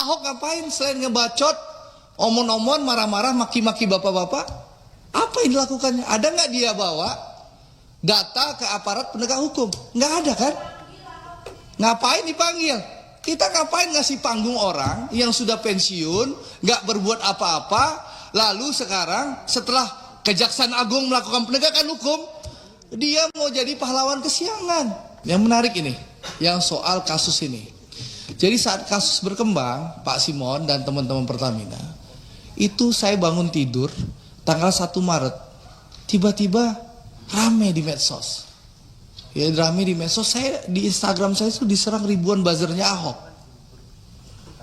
Ahok ngapain selain ngebacot, omon-omon, marah-marah, maki-maki bapak-bapak? Apa yang dilakukannya? Ada nggak dia bawa data ke aparat penegak hukum? Nggak ada kan? Ngapain dipanggil? Kita ngapain ngasih panggung orang yang sudah pensiun, nggak berbuat apa-apa, lalu sekarang setelah Kejaksaan Agung melakukan penegakan hukum, dia mau jadi pahlawan kesiangan. Yang menarik ini, yang soal kasus ini. Jadi saat kasus berkembang, Pak Simon dan teman-teman Pertamina, itu saya bangun tidur tanggal 1 Maret, tiba-tiba rame di medsos. Ya rame di medsos, saya di Instagram saya itu diserang ribuan buzzernya Ahok.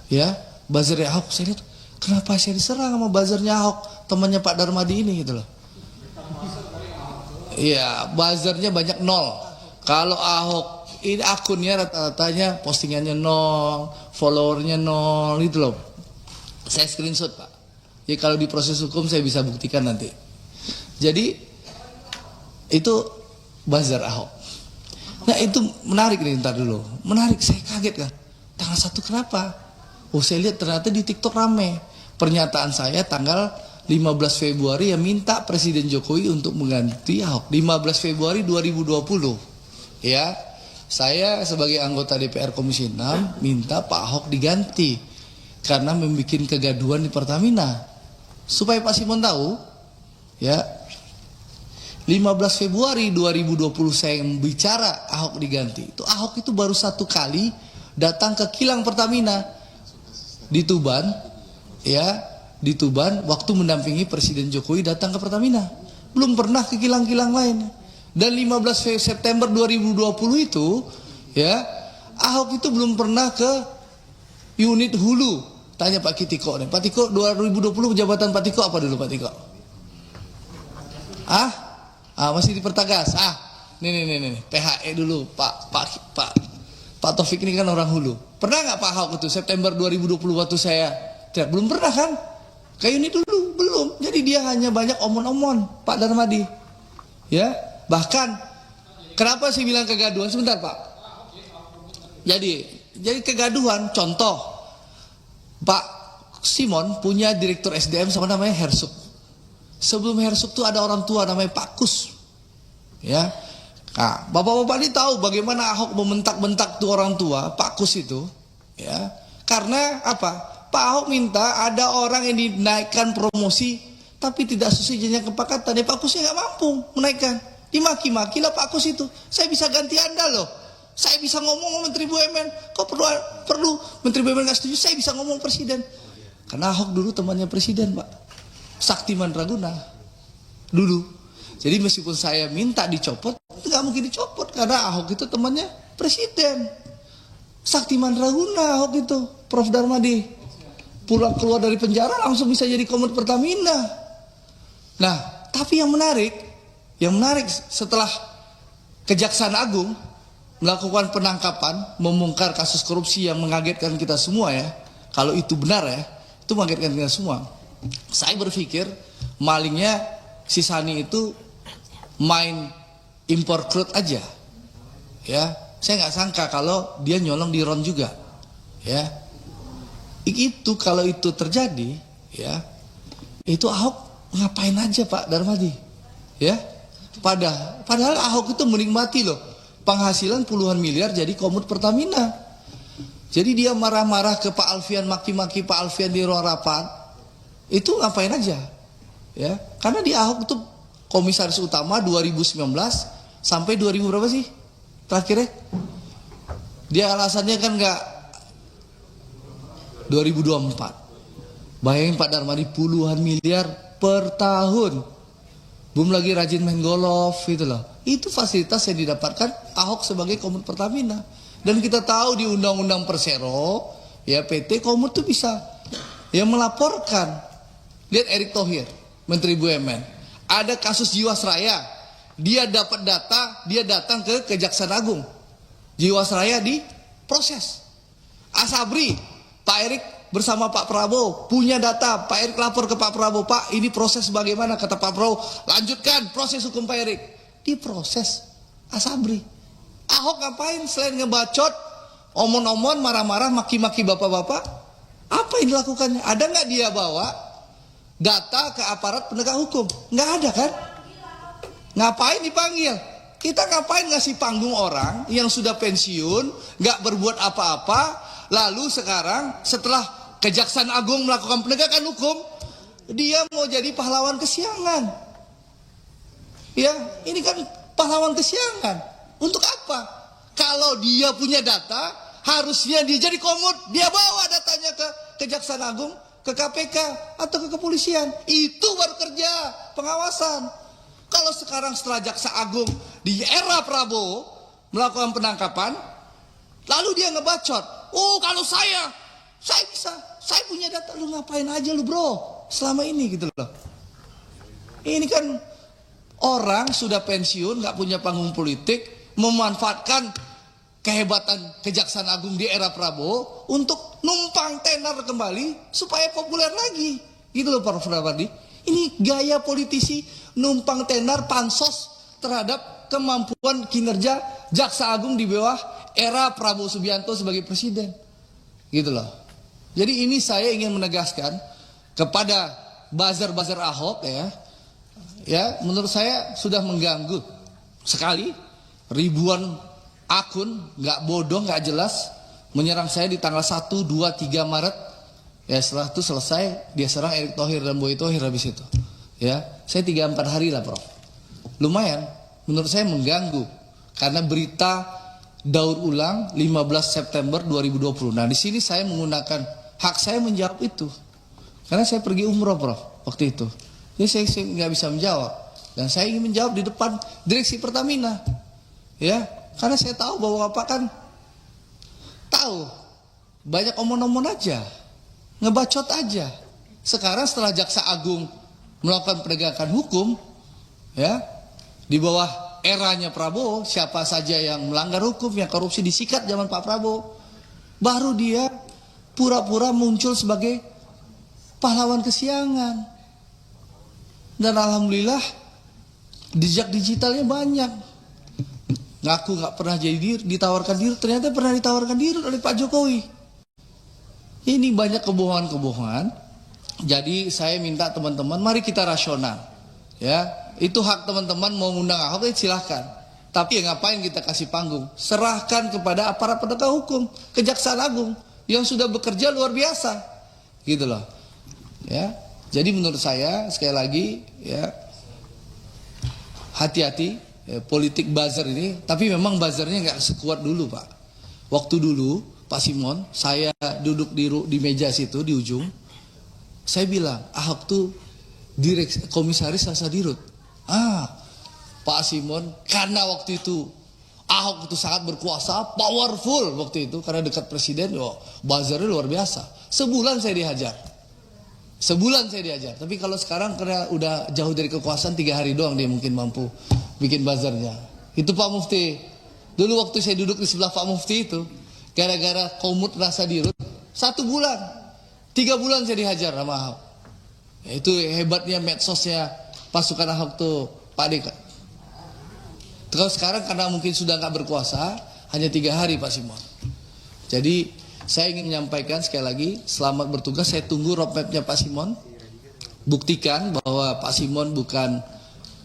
Ya, buzzernya Ahok, saya lihat kenapa saya diserang sama buzzernya Ahok, temannya Pak Darmadi ini gitu loh. Iya, buzzernya banyak 0. Kalau Ahok ini akunnya rata-ratanya postingannya 0, followernya 0 gitu loh. Saya screenshot Pak. Jadi kalau di proses hukum saya bisa buktikan nanti. Jadi itu buzzer Ahok. Nah itu menarik nih, ntar dulu. Menarik, saya kaget kan. Tanggal 1 kenapa? Oh saya lihat ternyata di TikTok rame. Pernyataan saya tanggal 15 Februari yang minta Presiden Jokowi untuk mengganti Ahok. 15 Februari 2020. Ya, saya sebagai anggota DPR Komisi 6 minta Pak Ahok diganti. Karena membuat kegaduhan di Pertamina. Supaya Pak Simon tahu, ya, 15 Februari 2020 saya bicara Ahok diganti. Itu Ahok itu baru 1 kali datang ke kilang Pertamina di Tuban, ya, di Tuban waktu mendampingi Presiden Jokowi datang ke Pertamina. Belum pernah ke kilang-kilang lain. Dan 15 September 2020 itu, ya, Ahok itu belum pernah ke unit hulu. Tanya Pak Kitiko nih, Pak Tiko 2020 jabatan Pak Tiko apa dulu Pak Tiko? Masih di Pertagas. Nih, PHE dulu, Pak Taufik ini kan orang hulu. Pernah nggak Pak Ahok itu September 2020 waktu saya? Belum pernah kan? Kayak ini dulu belum. Jadi dia hanya banyak omon-omon Pak Darmadi. Ya, bahkan kenapa sih bilang kegaduhan? Sebentar Pak. Jadi kegaduhan. Contoh, Pak Simon punya direktur SDM sama namanya Hersuk. Sebelum Hersuk tuh ada orang tua namanya Pak Kus. Ya. Nah, bapak-bapak ini tahu bagaimana Ahok membentak-bentak tuh orang tua Pak Kus itu, ya. Karena apa? Pak Ahok minta ada orang yang dinaikkan promosi tapi tidak sesuai jenjang kepangkatan. Pak Kusnya nggak mampu menaikkan. Dimaki-maki lah Pak Kus itu. Saya bisa ganti Anda loh. Saya bisa ngomong sama Menteri BUMN. Kok perlu Menteri BUMN nggak setuju? Saya bisa ngomong Presiden. Karena Ahok dulu temannya Presiden Pak. Saktiman Raguna dulu. Jadi meskipun saya minta dicopot, nggak mungkin dicopot karena Ahok itu temannya Presiden. Saktiman Raguna Ahok itu, Prof Darmadi. Pulang keluar dari penjara langsung bisa jadi Komet Pertamina. Nah, tapi yang menarik setelah Kejaksaan Agung melakukan penangkapan, membongkar kasus korupsi yang mengagetkan kita semua ya. Kalau itu benar ya, itu mengagetkan kita semua. Saya berpikir malingnya si Sani itu main impor crude aja. Ya, saya nggak sangka kalau dia nyolong di RON juga. Ya. Itu kalau itu terjadi, ya, itu Ahok ngapain aja Pak Darmadi, ya? Padahal Ahok itu menikmati loh penghasilan puluhan miliar jadi Komet Pertamina. Jadi dia marah-marah ke Pak Alfian, maki-maki Pak Alfian di ruang rapat, itu ngapain aja, ya? Karena di Ahok itu komisaris utama 2019 sampai 2000 berapa sih terakhirnya? Dia alasannya kan nggak 2024. Bayangin Pak Darmadi puluhan miliar per tahun. Belum lagi rajin main golf gitu loh. Itu fasilitas yang didapatkan Ahok sebagai Komet Pertamina. Dan kita tahu di Undang-Undang Persero, ya PT Komet tuh bisa ya melaporkan. Lihat Erick Thohir, Menteri BUMN. Ada kasus Jiwasraya. Dia dapat data, dia datang ke Kejaksaan Agung. Jiwasraya diproses. Asabri, Pak Erick bersama Pak Prabowo punya data. Pak Erick lapor ke Pak Prabowo, Pak ini proses bagaimana? Kata Pak Prabowo, lanjutkan proses hukum Pak Erick. Diproses Asabri. Ahok ngapain selain ngebacot, omon-omon, marah-marah, maki-maki bapak-bapak? Apa yang dilakukannya? Ada nggak dia bawa data ke aparat penegak hukum? Nggak ada kan? Ngapain dipanggil? Kita ngapain ngasih panggung orang yang sudah pensiun, nggak berbuat apa-apa, lalu sekarang setelah Kejaksaan Agung melakukan penegakan hukum, dia mau jadi pahlawan kesiangan. Ya, ini kan pahlawan kesiangan. Untuk apa? Kalau dia punya data, harusnya dia jadi komut, dia bawa datanya ke Kejaksaan Agung, ke KPK atau ke kepolisian. Itu baru kerja pengawasan. Kalau sekarang setelah Jaksa Agung di era Prabowo melakukan penangkapan, lalu dia ngebacot. Oh, kalau saya bisa, saya punya data. Lu ngapain aja lu bro selama ini gitu loh. Ini kan orang sudah pensiun, nggak punya panggung politik, memanfaatkan kehebatan Kejaksaan Agung di era Prabowo untuk numpang tenar kembali supaya populer lagi. Gitu loh Pak Frawardi. Ini gaya politisi numpang tenar pansos terhadap kemampuan kinerja Jaksa Agung di bawah era Prabowo Subianto sebagai presiden. Gitu loh. Jadi ini saya ingin menegaskan kepada buzzer-buzzer Ahok ya, menurut saya sudah mengganggu sekali. Ribuan akun nggak bodoh, nggak jelas menyerang saya di tanggal 1, 2, 3 Maret. Ya setelah itu selesai dia serang Erick Thohir dan Boy Thohir habis itu. Ya, saya 3-4 hari lah Prof. Lumayan, menurut saya mengganggu karena berita daur ulang 15 September 2020. Nah, di sini saya menggunakan hak saya menjawab itu. Karena saya pergi umroh Prof waktu itu. Jadi saya nggak bisa menjawab dan saya ingin menjawab di depan direksi Pertamina. Ya, karena saya tahu bahwa Bapak kan tahu banyak omong-omong aja, ngebacot aja. Sekarang setelah Jaksa Agung melakukan penegakan hukum, ya di bawah eranya Prabowo, siapa saja yang melanggar hukum, yang korupsi disikat zaman Pak Prabowo, baru dia pura-pura muncul sebagai pahlawan kesiangan. Dan alhamdulillah jejak digitalnya banyak. Ngaku nggak pernah jadi ditawarkan diri, ternyata pernah ditawarkan diri oleh Pak Jokowi. Ini banyak kebohongan-kebohongan. Jadi saya minta teman-teman, mari kita rasional. Ya, itu hak teman-teman mau ngundang Ahok, silahkan. Tapi ya ngapain kita kasih panggung? Serahkan kepada aparat penegak hukum, Kejaksaan Agung yang sudah bekerja luar biasa, gitu loh. Ya, jadi menurut saya sekali lagi ya hati-hati. Politik buzzer ini, tapi memang buzzernya nggak sekuat dulu Pak. Waktu dulu Pak Simon, saya duduk di meja situ di ujung, saya bilang Ahok tuh komisaris Rasa Dirut. Pak Simon, karena waktu itu Ahok itu sangat berkuasa, powerful waktu itu karena dekat presiden, buzzernya luar biasa. Sebulan saya dihajar. Tapi kalau sekarang karena udah jauh dari kekuasaan, 3 hari doang dia mungkin mampu bikin buzzernya. Itu Pak Mufti. Dulu waktu saya duduk di sebelah Pak Mufti itu, gara-gara komut Rasa Dirut, 1 bulan, 3 bulan saya dihajar sama Ahok. Ya, itu hebatnya medsosnya pasukan Ahok tuh Pak Deka. Kalau sekarang karena mungkin sudah nggak berkuasa, hanya 3 hari Pak Simon. Jadi saya ingin menyampaikan sekali lagi, selamat bertugas. Saya tunggu roadmapnya Pak Simon. Buktikan bahwa Pak Simon bukan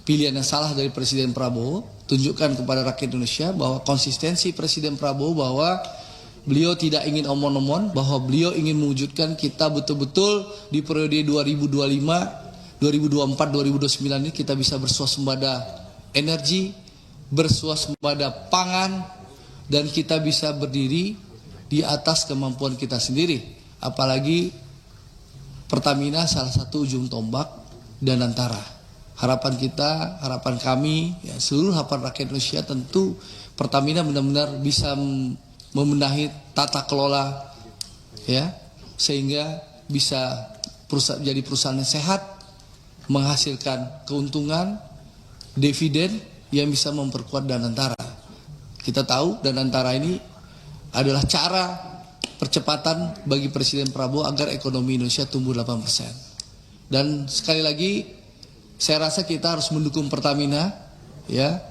pilihan yang salah dari Presiden Prabowo. Tunjukkan kepada rakyat Indonesia bahwa konsistensi Presiden Prabowo, bahwa beliau tidak ingin omon-omon, bahwa beliau ingin mewujudkan kita betul-betul di periode 2025, 2024, 2029 ini kita bisa bersuasembada energi, bersuasembada pangan, dan kita bisa berdiri di atas kemampuan kita sendiri. Apalagi Pertamina salah satu ujung tombak dan antara. Harapan kita, harapan kami, ya, seluruh harapan rakyat Indonesia tentu Pertamina benar-benar bisa membenahi tata kelola, ya, sehingga bisa jadi perusahaan yang sehat, menghasilkan keuntungan, dividen yang bisa memperkuat Danantara. Kita tahu Danantara ini adalah cara percepatan bagi Presiden Prabowo agar ekonomi Indonesia tumbuh 8%. Dan sekali lagi saya rasa kita harus mendukung Pertamina, ya.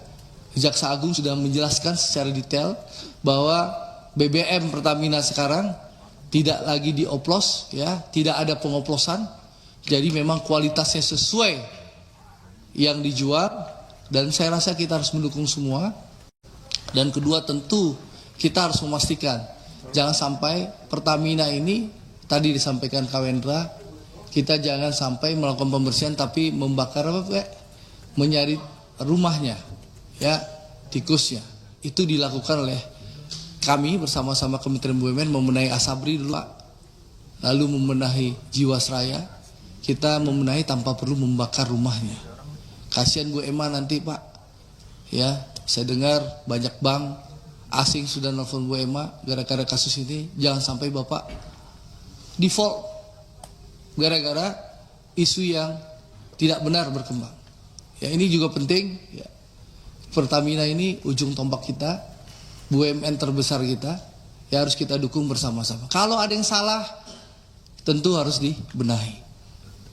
Jaksa Agung sudah menjelaskan secara detail bahwa BBM Pertamina sekarang tidak lagi dioplos, ya, tidak ada pengoplosan. Jadi memang kualitasnya sesuai yang dijual, dan saya rasa kita harus mendukung semua. Dan kedua, tentu kita harus memastikan jangan sampai Pertamina ini, tadi disampaikan Kak Wendra, kita jangan sampai melakukan pembersihan tapi membakar menyari rumahnya, ya, tikusnya. Itu dilakukan oleh kami bersama-sama Kementerian BUMN membenahi Asabri dulu, Pak. Lalu membenahi Jiwasraya. Kita membenahi tanpa perlu membakar rumahnya. Kasihan Bu Emma nanti, Pak. Ya, saya dengar banyak bank asing sudah nelfon Bu Emma gara-gara kasus ini. Jangan sampai Bapak default gara-gara isu yang tidak benar berkembang. Ya, ini juga penting, ya. Pertamina ini ujung tombak kita, BUMN terbesar kita, ya harus kita dukung bersama-sama. Kalau ada yang salah, tentu harus dibenahi.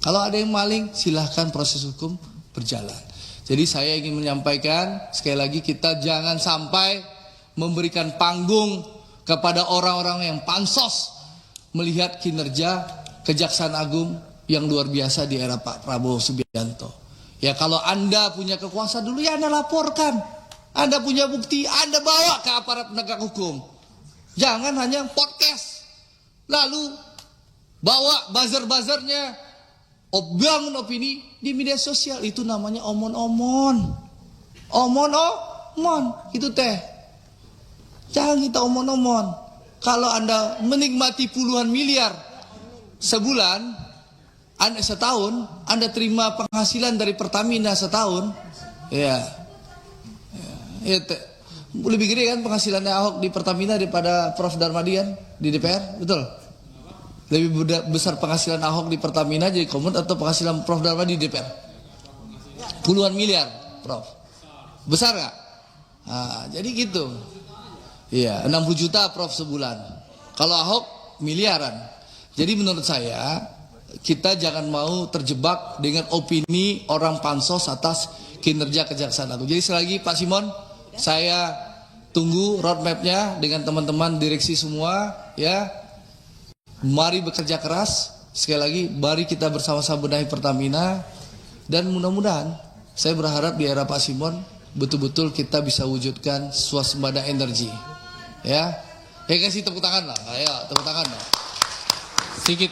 Kalau ada yang maling, silahkan proses hukum berjalan. Jadi saya ingin menyampaikan, sekali lagi kita jangan sampai memberikan panggung kepada orang-orang yang pansos melihat kinerja Kejaksaan Agung yang luar biasa di era Pak Prabowo Subianto. Ya, kalau Anda punya kekuasaan dulu, ya Anda laporkan. Anda punya bukti, Anda bawa ke aparat penegak hukum. Jangan hanya podcast. Lalu bawa buzzer-buzzernya, bangun opini di media sosial. Itu namanya omon-omon. Omon-omon, itu teh. Jangan kita omon-omon. Kalau Anda menikmati puluhan miliar sebulan, setahun, Anda terima penghasilan dari Pertamina setahun, ya, lebih gede kan penghasilannya Ahok di Pertamina daripada Prof. Darmadian di DPR, betul? Lebih besar penghasilan Ahok di Pertamina jadi Komun atau penghasilan Prof. Darmadi di DPR? Puluhan miliar, Prof. Besar nggak? Nah, jadi gitu. Iya, 60 juta Prof sebulan. Kalau Ahok miliaran. Jadi menurut saya, kita jangan mau terjebak dengan opini orang pansos atas kinerja Kejaksaan Agung. Jadi sekali lagi Pak Simon, saya tunggu roadmapnya dengan teman-teman direksi semua, ya. Mari bekerja keras. Sekali lagi, mari kita bersama-sama benahi Pertamina. Dan mudah-mudahan, saya berharap di era Pak Simon betul-betul kita bisa wujudkan swasembada energi, ya. Kasih tepuk tangan lah, ayo tepuk tangan lah. Sedikit.